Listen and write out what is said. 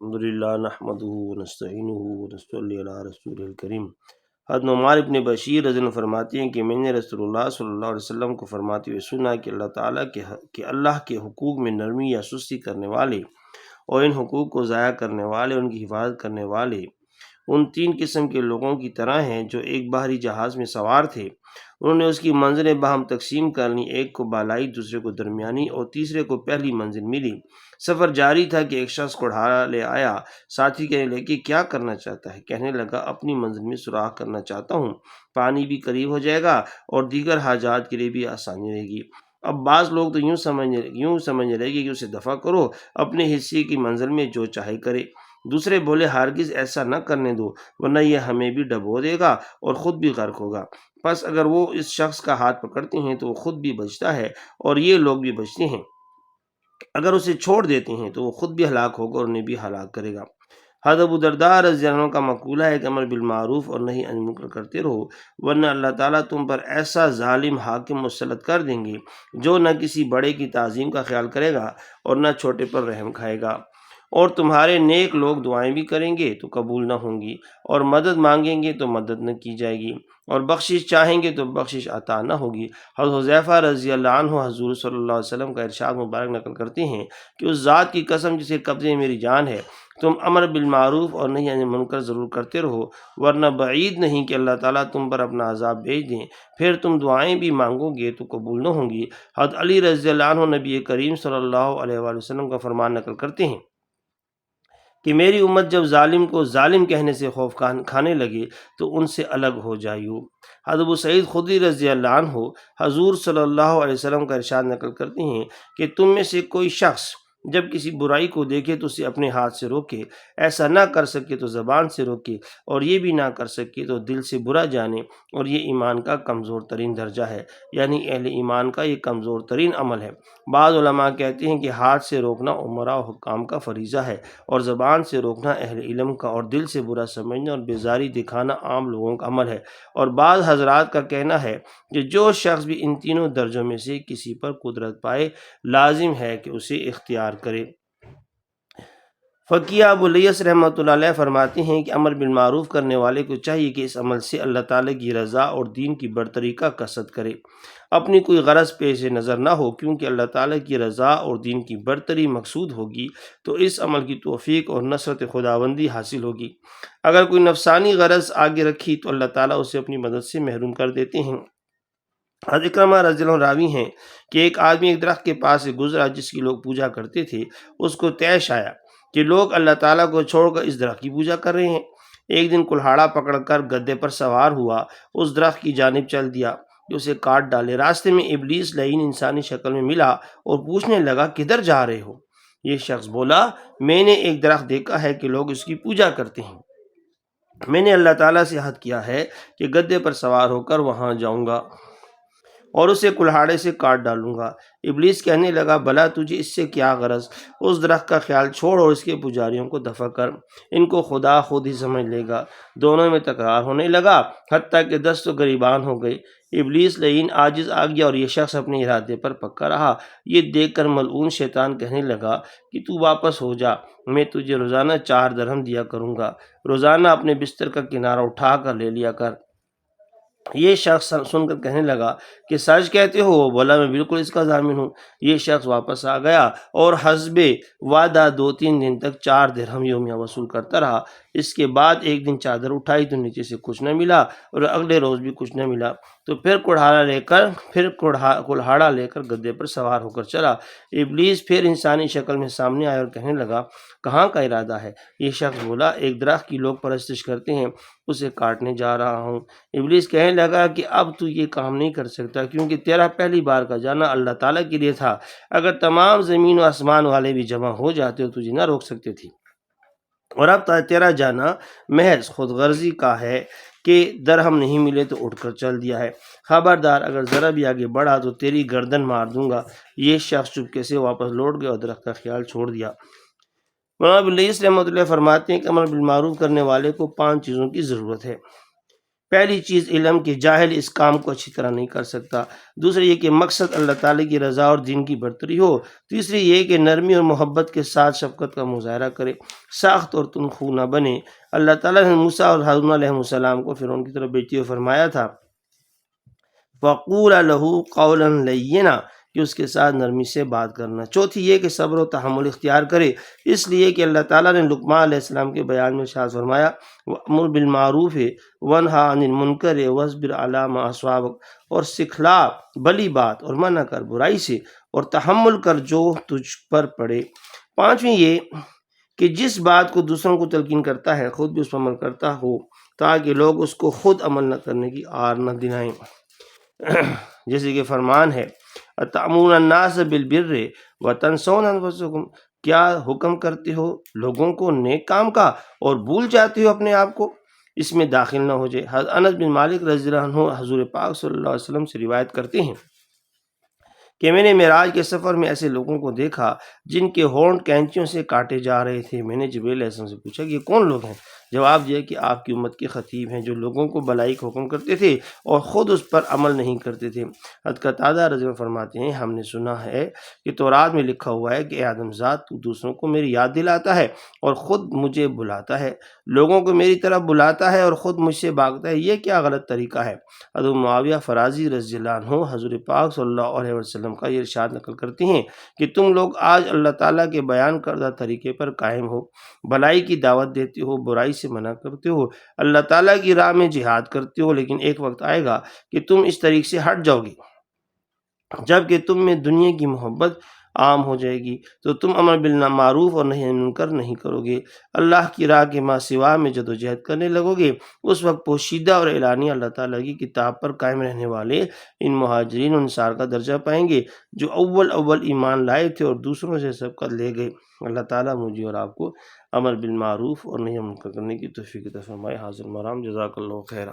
الحمدللہ نحمدہ ونستعینہ ونصلی علی رسول الکریم۔ حضرت نعمان ابن بشیر رضی اللہ عنہ فرماتے ہیں کہ میں نے رسول اللہ صلی اللہ علیہ وسلم کو فرماتے ہوئے سنا کہ اللہ تعالیٰ کے حقوق میں نرمی یا سستی کرنے والے اور ان حقوق کو ضائع کرنے والے، ان کی حفاظت کرنے والے ان تین قسم کے لوگوں کی طرح ہیں جو ایک بحری جہاز میں سوار تھے۔ انہوں نے اس کی منزلیں باہم تقسیم کر لیں، ایک کو بالائی، دوسرے کو درمیانی اور تیسرے کو پہلی منزل ملی۔ سفر جاری تھا کہ ایک شخص کوڑھاڑا لے آیا۔ ساتھی کہنے لگے کہ کیا کرنا چاہتا ہے؟ کہنے لگا اپنی منزل میں سوراخ کرنا چاہتا ہوں، پانی بھی قریب ہو جائے گا اور دیگر حاجات کے لیے بھی آسانی رہے گی۔ اب بعض لوگ تو یوں سمجھنے لگے کہ اسے دفع کرو، اپنے حصے کی منزل میں جو چاہے کرے۔ دوسرے بولے ہرگز ایسا نہ کرنے دو، ورنہ یہ ہمیں بھی ڈبو دے گا اور خود بھی غرق ہوگا۔ پس اگر وہ اس شخص کا ہاتھ پکڑتے ہیں تو وہ خود بھی بچتا ہے اور یہ لوگ بھی بچتے ہیں، اگر اسے چھوڑ دیتے ہیں تو وہ خود بھی ہلاک ہوگا اور انہیں بھی ہلاک کرے گا۔ حضرت ابو درداء رضی اللہ عنہ کا مقولہ ہے کہ امر بالمعروف اور نہی عن المنکر کرتے رہو، ورنہ اللہ تعالیٰ تم پر ایسا ظالم حاکم مسلط کر دیں گے جو نہ کسی بڑے کی تعظیم کا خیال کرے گا اور نہ چھوٹے پر رحم کھائے گا، اور تمہارے نیک لوگ دعائیں بھی کریں گے تو قبول نہ ہوں گی، اور مدد مانگیں گے تو مدد نہ کی جائے گی، اور بخشش چاہیں گے تو بخشش عطا نہ ہوگی۔ حضرت حذیفہ رضی اللہ عنہ حضور صلی اللہ علیہ وسلم کا ارشاد مبارک نقل کرتے ہیں کہ اس ذات کی قسم جسے قبضے میں میری جان ہے، تم امر بالمعروف اور نہی عن المنکر ضرور کرتے رہو، ورنہ بعید نہیں کہ اللہ تعالیٰ تم پر اپنا عذاب بھیج دیں، پھر تم دعائیں بھی مانگو گے تو قبول نہ ہوں گی۔ حضرت علی رضی اللہ عنہ نبی کریم صلی اللہ علیہ وآلہ وسلم کا فرمان نقل کرتے ہیں کہ میری امت جب ظالم کو ظالم کہنے سے خوف کھانے لگے تو ان سے الگ ہو جائیو۔ حضرت ابو سعید خدری رضی اللہ عنہ حضور صلی اللہ علیہ وسلم کا ارشاد نقل کرتے ہیں کہ تم میں سے کوئی شخص جب کسی برائی کو دیکھے تو اسے اپنے ہاتھ سے روکے، ایسا نہ کر سکے تو زبان سے روکے، اور یہ بھی نہ کر سکے تو دل سے برا جانے، اور یہ ایمان کا کمزور ترین درجہ ہے، یعنی اہل ایمان کا یہ کمزور ترین عمل ہے۔ بعض علماء کہتے ہیں کہ ہاتھ سے روکنا امراء و حکام کا فریضہ ہے، اور زبان سے روکنا اہل علم کا، اور دل سے برا سمجھنا اور بیزاری دکھانا عام لوگوں کا عمل ہے۔ اور بعض حضرات کا کہنا ہے کہ جو شخص بھی ان تینوں درجوں میں سے کسی پر قدرت پائے لازم ہے کہ اسے اختیار کرے۔ فقیہ ابو الیس رحمۃ اللہ علیہ فرماتے ہیں کہ امر بالمعروف کرنے والے کو چاہیے کہ اس عمل سے اللہ تعالیٰ کی رضا اور دین کی برتری کا قصد کرے، اپنی کوئی غرض پیش نظر نہ ہو، کیونکہ اللہ تعالیٰ کی رضا اور دین کی برتری مقصود ہوگی تو اس عمل کی توفیق اور نصرت خداوندی حاصل ہوگی۔ اگر کوئی نفسانی غرض آگے رکھی تو اللہ تعالیٰ اسے اپنی مدد سے محروم کر دیتے ہیں۔ حضرت اکرمہ رضی اللہ عنہ راوی ہیں کہ ایک آدمی ایک درخت کے پاس سے گزرا جس کی لوگ پوجا کرتے تھے، اس کو طیش آیا کہ لوگ اللہ تعالیٰ کو چھوڑ کر اس درخت کی پوجا کر رہے ہیں۔ ایک دن کلہاڑا پکڑ کر گدے پر سوار ہوا، اس درخت کی جانب چل دیا کہ اسے کاٹ ڈالے۔ راستے میں ابلیس لعین انسانی شکل میں ملا اور پوچھنے لگا کدھر جا رہے ہو؟ یہ شخص بولا میں نے ایک درخت دیکھا ہے کہ لوگ اس کی پوجا کرتے ہیں، میں نے اللہ تعالیٰ سے عہد کیا ہے کہ گدے پر سوار ہو کر وہاں جاؤں گا اور اسے کلہاڑے سے کاٹ ڈالوں گا۔ ابلیس کہنے لگا بھلا تجھے اس سے کیا غرض؟ اس درخت کا خیال چھوڑ اور اس کے پجاریوں کو دفع کر، ان کو خدا خود ہی سمجھ لے گا۔ دونوں میں تکرار ہونے لگا حتیٰ کہ دست و گریبان ہو گئے۔ ابلیس لعین عاجز آ گیا اور یہ شخص اپنے ارادے پر پکا رہا۔ یہ دیکھ کر ملعون شیطان کہنے لگا کہ تو واپس ہو جا، میں تجھے روزانہ 4 درہم دیا کروں گا، روزانہ اپنے بستر کا کنارہ اٹھا کر لے لیا کر۔ یہ شخص سن کر کہنے لگا کہ سچ کہتے ہو؟ وہ بولا میں بالکل اس کا ضامن ہوں۔ یہ شخص واپس آ گیا اور حسب وعدہ 2-3 دن تک 4 درہم یومیہ وصول کرتا رہا۔ اس کے بعد ایک دن چادر اٹھائی تو نیچے سے کچھ نہ ملا اور اگلے روز بھی کچھ نہ ملا، تو پھر کلہاڑا لے کر گدے پر سوار ہو کر چلا۔ ابلیس پھر انسانی شکل میں سامنے آیا اور کہنے لگا کہاں کا ارادہ ہے؟ یہ شخص بولا ایک درخت کی لوگ پرستش کرتے ہیں، اسے کاٹنے جا رہا ہوں۔ ابلیس کہنے لگا کہ اب تو یہ کام نہیں کر سکتا، کیونکہ تیرا پہلی بار کا جانا اللہ تعالیٰ کے لیے تھا، اگر تمام زمین و آسمان والے بھی جمع ہو جاتے تو تجھے نہ روک سکتے تھے، اور اب تیرا جانا محض خود غرضی کا ہے کہ درہم نہیں ملے تو اٹھ کر چل دیا ہے۔ خبردار اگر ذرا بھی آگے بڑھا تو تیری گردن مار دوں گا۔ یہ شخص چپکے سے واپس لوٹ گیا اور درخت کا خیال چھوڑ دیا۔ مولانا ابو الیس رحمۃ اللہ فرماتے ہیں کہ امر بالمعروف کرنے والے کو 5 چیزوں کی ضرورت ہے۔ پہلی چیز علم کہ جاہل اس کام کو اچھی طرح نہیں کر سکتا، دوسری یہ کہ مقصد اللہ تعالیٰ کی رضا اور دین کی برتری ہو، تیسری یہ کہ نرمی اور محبت کے ساتھ شفقت کا مظاہرہ کرے، سخت اور تندخو نہ بنے۔ اللہ تعالیٰ نے موسیٰ اور ہارون علیہ السلام کو فرعون کی طرف بھیجتے ہوئے فرمایا تھا فَقُولَ لَهُ قَوْلًا لَيِّنًا کہ اس کے ساتھ نرمی سے بات کرنا۔ چوتھی یہ کہ صبر و تحمل اختیار کرے، اس لیے کہ اللہ تعالیٰ نے لقمان علیہ السلام کے بیان میں ارشاد فرمایا وَأْمُرْ بِالْمَعْرُوفِ وَانْهَ عَنِ الْمُنْكَرِ وَاصْبِرْ عَلَىٰ مَا أَصَابَكَ، اور سکھلا بھلی بات اور منع کر برائی سے اور تحمل کر جو تجھ پر پڑے۔ پانچویں یہ کہ جس بات کو دوسروں کو تلقین کرتا ہے خود بھی اس پر عمل کرتا ہو تاکہ لوگ اس کو خود عمل نہ کرنے کی آر نہ دلائیں۔ جیسے کہ فرمان ہے اَتَأْمُرُونَ النَّاسَ بِالْبِرِّ وَتَنْسَوْنَ أَنفُسَكُمْ، کیا حکم کرتے ہو لوگوں کو نیک کام کا اور بھول جاتے ہو اپنے آپ کو، اس میں داخل نہ ہو جائے۔ حضرت انس بن مالک رضی اللہ عنہ حضور پاک صلی اللہ علیہ وسلم سے روایت کرتے ہیں کہ میں نے معراج کے سفر میں ایسے لوگوں کو دیکھا جن کے ہونٹ کینچیوں سے کاٹے جا رہے تھے۔ میں نے جبرائیل علیہ السلام سے پوچھا کہ یہ کون لوگ ہیں؟ جواب دیا کہ آپ کی امت کے خطیب ہیں جو لوگوں کو بلائی کا حکم کرتے تھے اور خود اس پر عمل نہیں کرتے تھے۔ حضرت قتادہ رضی اللہ عنہ فرماتے ہیں ہم نے سنا ہے کہ تورات میں لکھا ہوا ہے کہ اے آدم ذات تو دوسروں کو میری یاد دلاتا ہے اور خود مجھے بلاتا ہے، لوگوں کو میری طرف بلاتا ہے اور خود مجھ سے بھاگتا ہے، یہ کیا غلط طریقہ ہے؟ حضرت معاویہ فرازی رضی اللہ عنہ حضور پاک صلی اللہ علیہ وسلم کا یہ ارشاد نقل کرتے ہیں کہ تم لوگ آج اللہ تعالیٰ کے بیان کردہ طریقے پر قائم ہو، بھلائی کی دعوت دیتے ہو، برائی سے منع کرتے ہو، اللہ تعالیٰ کی راہ میں جہاد کرتے ہو، لیکن ایک وقت آئے گا کہ تم اس طریق سے ہٹ جاؤ گے جب کہ تم میں دنیا کی محبت عام ہو جائے گی تو تم امر بالمعروف اور نہی عن المنکر نہیں کرو گے، اللہ کی راہ کے ماں سوا میں جدوجہد کرنے لگو گے۔ اس وقت پوشیدہ اور اعلانیہ اللہ تعالیٰ کی کتاب پر قائم رہنے والے ان مہاجرین و انصار کا درجہ پائیں گے جو اول ایمان لائے تھے اور دوسروں سے سبقت لے گئے۔ اللہ تعالیٰ مجھے اور آپ کو امر بالمعروف اور نہی عن المنکر کرنے کی توفیق عطا فرمائے۔ حاضر مرام، جزاک اللہ خیرا۔